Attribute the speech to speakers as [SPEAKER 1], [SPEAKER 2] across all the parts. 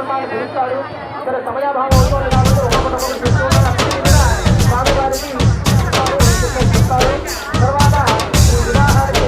[SPEAKER 1] సమారంభాన్ని పిలుస్తారు. ఇక్కడ సమయాభావం అవుతుంది కాబట్టి ఒక్కొక్కటి చూస్తూ స్వామివారికి చెప్తారు. తర్వాత ఈ వివాహానికి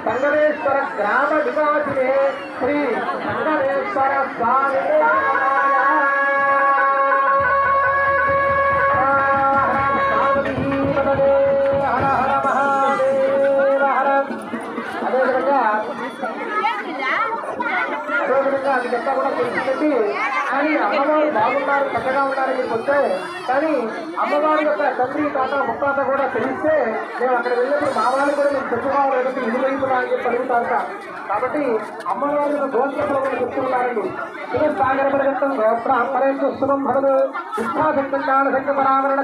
[SPEAKER 1] సంగమేశ్వర గ్రామ నివాసినే శ్రీ సంగమేశ్వర స్వామి హర హర మహాదేవ హర. అదేవిధంగా అదంతా కూడా తెలిసిందండి. కానీ అమ్మవారు బాగున్నారు, చక్కగా ఉన్నారని మీకు వస్తే, కానీ అమ్మవారి యొక్క తండ్రి తాత ముత్తాత కూడా తెలిస్తే మేము అక్కడ వెళ్ళినప్పుడు మా వాళ్ళు కూడా మేము చెప్పుకోవాలంటే ఇది వైపులా అని చెప్పి అడుగుతారట. కాబట్టి అమ్మవారి యొక్క గోత్రంలో కూడా చెప్తున్నారండి. సాగరపరిగతం గోత్రం భవదు విశ్వాసంగాన సంగపరామరణ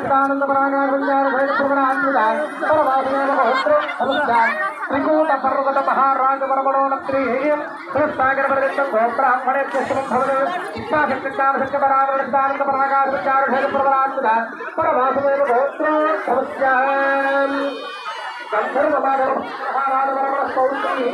[SPEAKER 1] త్రికూట పర్వత మహారాజ పరమణోనత్రి సాగరపరిగతం గోబ్రాహ్మణే భవదు విశ్వాసంగాన సంగపరామరణ ప్రవరాత్మద పరమాసమైన గోత్రం సమస్య మహారాజవర్మణ పుత్రీ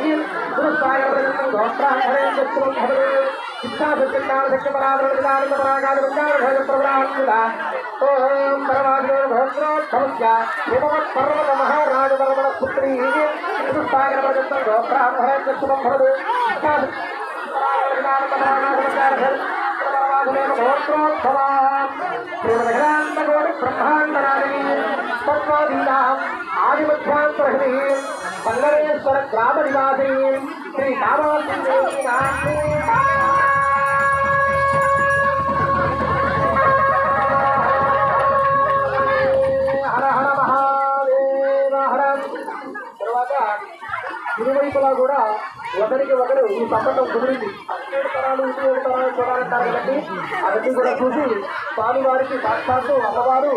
[SPEAKER 1] ఆదిమధ్యాంతరహిణి సంగమేశ్వర గ్రామ నివాసిని శ్రీ కామాక్షి హర హర మహాదేవ హర. తర్వాత ఇరువైపులా కూడా ఒకరికి ఒకరు ఈ సంబంధం కుదిరింది. 7 తరాలు 7 తరాలు చూడాలంటారు కాబట్టి అవన్నీ కూడా చూసి స్వామివారికి సాక్షాత్తు అమ్మవారు